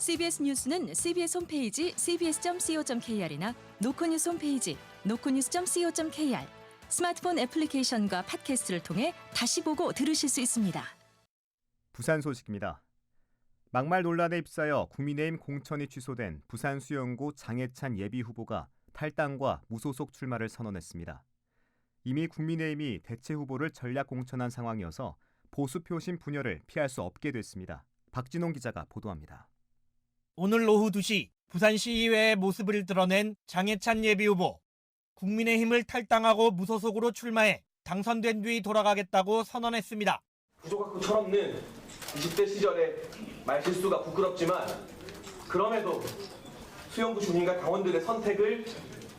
CBS 뉴스는 CBS 홈페이지 cbs.co.kr이나 노코뉴스 홈페이지 노코뉴스.co.kr, 스마트폰 애플리케이션과 팟캐스트를 통해 다시 보고 들으실 수 있습니다. 부산 소식입니다. 막말 논란에 휩싸여 국민의힘 공천이 취소된 부산 수영구 장해찬 예비후보가 탈당과 무소속 출마를 선언했습니다. 이미 국민의힘이 대체 후보를 전략 공천한 상황이어서 보수 표심 분열을 피할 수 없게 됐습니다. 박진홍 기자가 보도합니다. 오늘 오후 2시 부산시의회의 모습을 드러낸 장해찬 예비후보. 국민의힘을 탈당하고 무소속으로 출마해 당선된 뒤 돌아가겠다고 선언했습니다. 부족하고 철없는 20대 시절의 말실수가 부끄럽지만 그럼에도 수영구 주민과 당원들의 선택을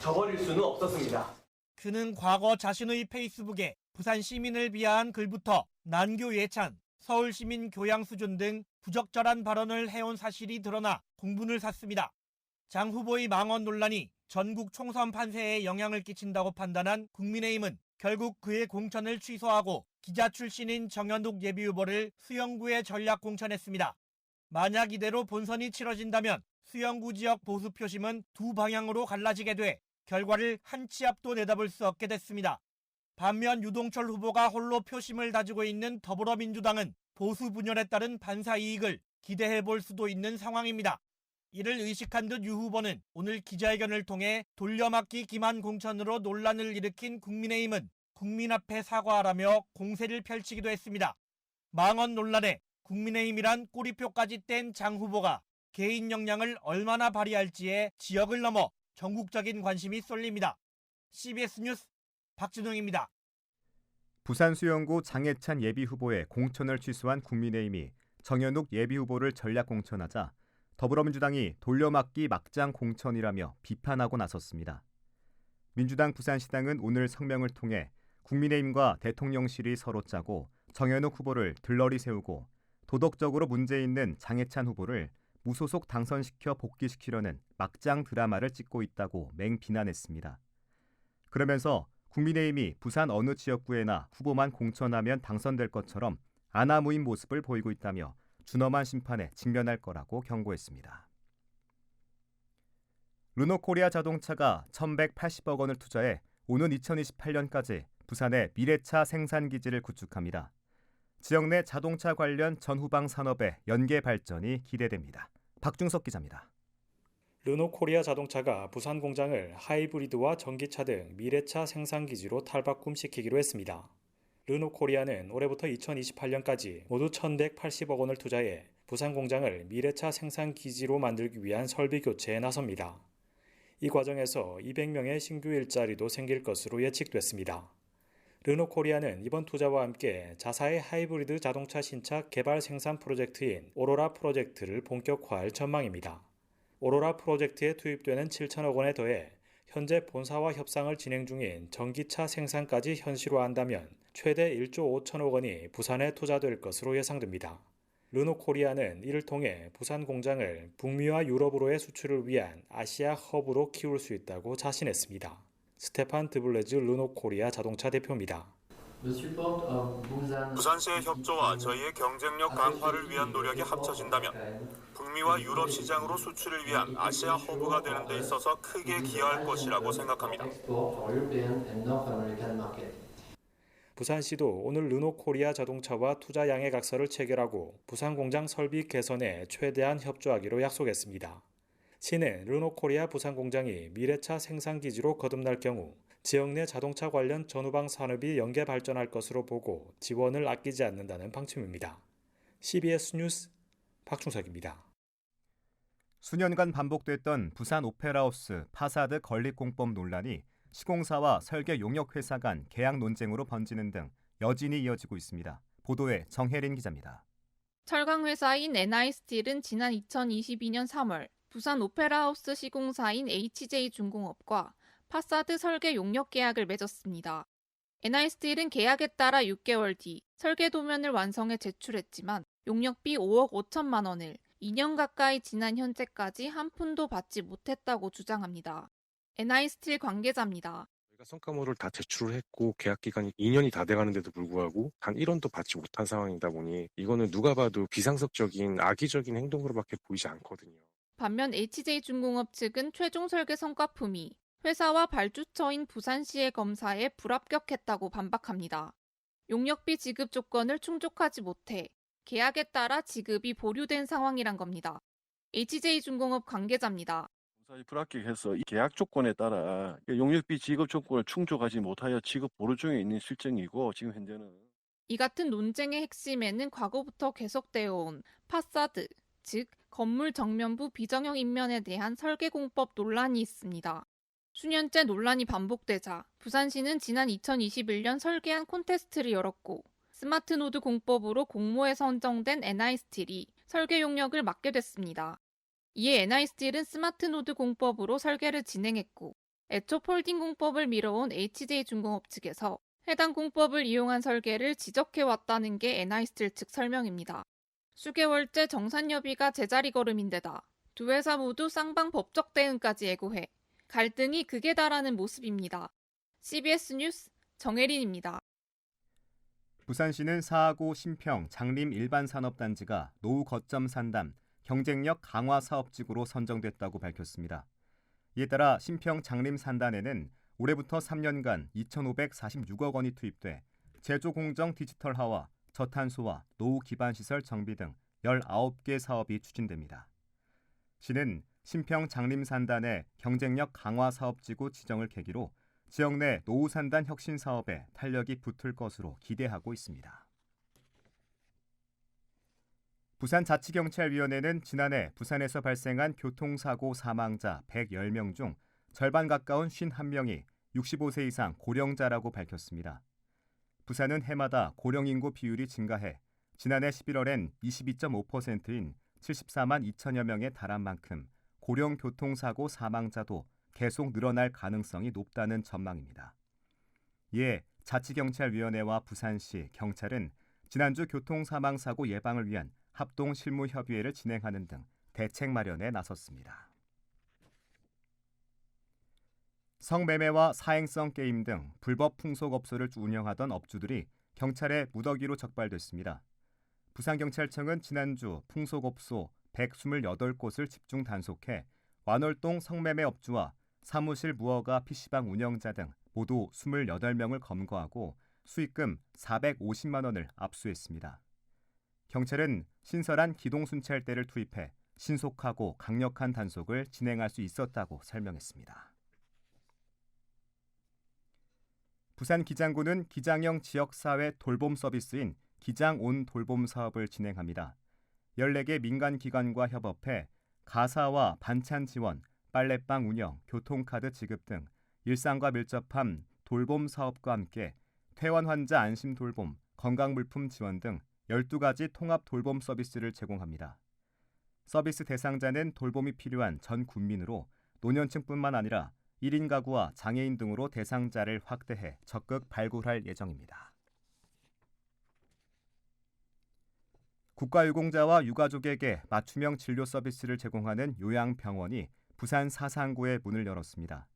저버릴 수는 없었습니다. 그는 과거 자신의 페이스북에 부산 시민을 비하한 글부터 난교 예찬, 서울시민 교양 수준 등 부적절한 발언을 해온 사실이 드러나 공분을 샀습니다. 장 후보의 망언 논란이 전국 총선 판세에 영향을 끼친다고 판단한 국민의힘은 결국 그의 공천을 취소하고 기자 출신인 정현욱 예비후보를 수영구에 전략 공천했습니다. 만약 이대로 본선이 치러진다면 수영구 지역 보수 표심은 두 방향으로 갈라지게 돼 결과를 한 치 앞도 내다볼 수 없게 됐습니다. 반면 유동철 후보가 홀로 표심을 다지고 있는 더불어민주당은 보수 분열에 따른 반사 이익을 기대해 볼 수도 있는 상황입니다. 이를 의식한 듯 유 후보는 오늘 기자회견을 통해 돌려막기 기만 공천으로 논란을 일으킨 국민의힘은 국민 앞에 사과하라며 공세를 펼치기도 했습니다. 망언 논란에 국민의힘이란 꼬리표까지 뗀 장 후보가 개인 역량을 얼마나 발휘할지에 지역을 넘어 전국적인 관심이 쏠립니다. CBS 뉴스 박진웅입니다. 부산 수영구 장해찬 예비후보의 공천을 취소한 국민의힘이 정현욱 예비후보를 전략 공천하자 더불어민주당이 돌려막기 막장 공천이라며 비판하고 나섰습니다. 민주당 부산시당은 오늘 성명을 통해 국민의힘과 대통령실이 서로 짜고 정현욱 후보를 들러리 세우고 도덕적으로 문제 있는 장해찬 후보를 무소속 당선시켜 복귀시키려는 막장 드라마를 찍고 있다고 맹비난했습니다. 그러면서 국민의힘이 부산 어느 지역구에나 후보만 공천하면 당선될 것처럼 아나무인 모습을 보이고 있다며 준엄한 심판에 직면할 거라고 경고했습니다. 르노코리아 자동차가 1,180억 원을 투자해 오는 2028년까지 부산에 미래차 생산기지를 구축합니다. 지역 내 자동차 관련 전후방 산업의 연계 발전이 기대됩니다. 박중석 기자입니다. 르노코리아 자동차가 부산 공장을 하이브리드와 전기차 등 미래차 생산기지로 탈바꿈시키기로 했습니다. 르노코리아는 올해부터 2028년까지 모두 1,180억 원을 투자해 부산 공장을 미래차 생산기지로 만들기 위한 설비 교체에 나섭니다. 이 과정에서 200명의 신규 일자리도 생길 것으로 예측됐습니다. 르노코리아는 이번 투자와 함께 자사의 하이브리드 자동차 신차 개발 생산 프로젝트인 오로라 프로젝트를 본격화할 전망입니다. 오로라 프로젝트에 투입되는 7천억 원에 더해 현재 본사와 협상을 진행 중인 전기차 생산까지 현실화한다면 최대 1조 5천억 원이 부산에 투자될 것으로 예상됩니다. 르노코리아는 이를 통해 부산 공장을 북미와 유럽으로의 수출을 위한 아시아 허브로 키울 수 있다고 자신했습니다. 스테판 드블레즈 르노코리아 자동차 대표입니다. 부산시의 협조와 저희의 경쟁력 강화를 위한 노력이 합쳐진다면 북미와 유럽 시장으로 수출을 위한 아시아 허브가 되는 데 있어서 크게 기여할 것이라고 생각합니다. 부산시도 오늘 르노코리아 자동차와 투자 양해각서를 체결하고 부산 공장 설비 개선에 최대한 협조하기로 약속했습니다. 시는 르노코리아 부산 공장이 미래차 생산기지로 거듭날 경우 지역 내 자동차 관련 전후방 산업이 연계 발전할 것으로 보고 지원을 아끼지 않는다는 방침입니다. CBS 뉴스 박충석입니다. 수년간 반복됐던 부산 오페라하우스 파사드 건립공법 논란이 시공사와 설계 용역회사 간 계약 논쟁으로 번지는 등 여진이 이어지고 있습니다. 보도에 정혜린 기자입니다. 철강회사인 NI스틸은 지난 2022년 3월 부산 오페라하우스 시공사인 HJ중공업과 파사드 설계 용역 계약을 맺었습니다. NI스틸은 계약에 따라 6개월 뒤 설계 도면을 완성해 제출했지만 용역비 5억 5천만 원을 2년 가까이 지난 현재까지 한 푼도 받지 못했다고 주장합니다. NI스틸 관계자입니다. 저희가 성과물을 다 제출을 했고 계약 기간이 2년이 다 돼가는데도 불구하고 단 1원도 받지 못한 상황이다 보니 이거는 누가 봐도 비상식적인 악의적인 행동으로밖에 보이지 않거든요. 반면 HJ중공업 측은 최종 설계 성과품이 회사와 발주처인 부산시의 검사에 불합격했다고 반박합니다. 용역비 지급 조건을 충족하지 못해 계약에 따라 지급이 보류된 상황이란 겁니다. HJ중공업 관계자입니다. 검사에 불합격해서 이 계약 조건에 따라 용역비 지급 조건을 충족하지 못하여 지급 보류 중에 있는 실정이고 지금 현재는 이 같은 논쟁의 핵심에는 과거부터 계속되어 온 파사드, 즉 건물 정면부 비정형 인면에 대한 설계 공법 논란이 있습니다. 수년째 논란이 반복되자 부산시는 지난 2021년 설계안 콘테스트를 열었고 스마트노드 공법으로 공모에 선정된 NI스틸이 설계 용역을 맡게 됐습니다. 이에 NI스틸은 스마트노드 공법으로 설계를 진행했고 애초 폴딩 공법을 미뤄온 HJ중공업 측에서 해당 공법을 이용한 설계를 지적해왔다는 게 NI스틸 측 설명입니다. 수개월째 정산여비가 제자리 걸음인데다 두 회사 모두 쌍방 법적 대응까지 예고해 갈등이 극에 달하는 모습입니다. CBS 뉴스 정혜린입니다. 부산시는 사하고 신평 장림 일반산업단지가 노후 거점 산단, 경쟁력 강화 사업지구로 선정됐다고 밝혔습니다. 이에 따라 신평 장림 산단에는 올해부터 3년간 2,546억 원이 투입돼 제조 공정 디지털화와 저탄소와 노후 기반 시설 정비 등 19개 사업이 추진됩니다. 시는 신평 장림 산단의 경쟁력 강화 사업지구 지정을 계기로 지역 내 노후 산단 혁신 사업에 탄력이 붙을 것으로 기대하고 있습니다. 부산자치경찰위원회는 지난해 부산에서 발생한 교통사고 사망자 110명 중 절반 가까운 51명이 65세 이상 고령자라고 밝혔습니다. 부산은 해마다 고령 인구 비율이 증가해 지난해 11월엔 22.5%인 74만 2천여 명에 달한 만큼 고령 교통사고 사망자도 계속 늘어날 가능성이 높다는 전망입니다. 이에 자치경찰위원회와 부산시, 경찰은 지난주 교통사망사고 예방을 위한 합동실무협의회를 진행하는 등 대책 마련에 나섰습니다. 성매매와 사행성 게임 등 불법 풍속업소를 운영하던 업주들이 경찰에 무더기로 적발됐습니다. 부산경찰청은 지난주 풍속업소 128곳을 집중 단속해 완월동 성매매 업주와 사무실 무허가 PC방 운영자 등 모두 28명을 검거하고 수익금 450만 원을 압수했습니다. 경찰은 신설한 기동순찰대를 투입해 신속하고 강력한 단속을 진행할 수 있었다고 설명했습니다. 부산 기장구는 기장형 지역사회 돌봄 서비스인 기장온 돌봄 사업을 진행합니다. 14개 민간기관과 협업해 가사와 반찬 지원, 빨래방 운영, 교통카드 지급 등 일상과 밀접한 돌봄 사업과 함께 퇴원 환자 안심 돌봄, 건강물품 지원 등 12가지 통합 돌봄 서비스를 제공합니다. 서비스 대상자는 돌봄이 필요한 전 국민으로 노년층뿐만 아니라 1인 가구와 장애인 등으로 대상자를 확대해 적극 발굴할 예정입니다. 국가유공자와 유가족에게 맞춤형 진료 서비스를 제공하는 요양병원이 부산 사상구에 문을 열었습니다.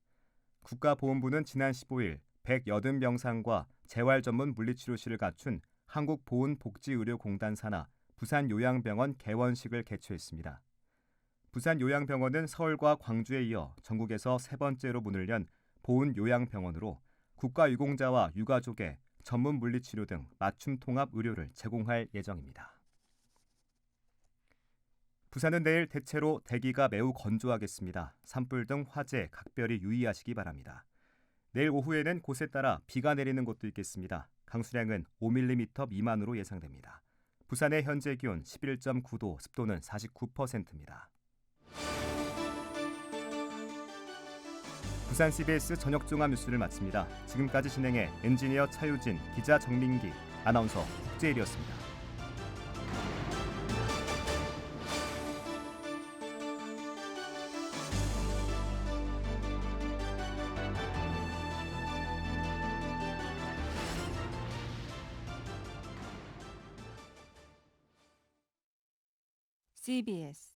국가보훈부는 지난 15일 180병상과 재활 전문 물리치료실을 갖춘 한국보훈복지의료공단 산하 부산요양병원 개원식을 개최했습니다. 부산요양병원은 서울과 광주에 이어 전국에서 세 번째로 문을 연 보훈요양병원으로 국가유공자와 유가족에 전문 물리치료 등 맞춤 통합 의료를 제공할 예정입니다. 부산은 내일 대체로 대기가 매우 건조하겠습니다. 산불 등 화재 각별히 유의하시기 바랍니다. 내일 오후에는 곳에 따라 비가 내리는 곳도 있겠습니다. 강수량은 5mm 미만으로 예상됩니다. 부산의 현재 기온 11.9도, 습도는 49%입니다. 부산 CBS 저녁 종합 뉴스를 마칩니다. 지금까지 진행해 엔지니어 차유진, 기자 정민기, 아나운서 국제일이었습니다. CBS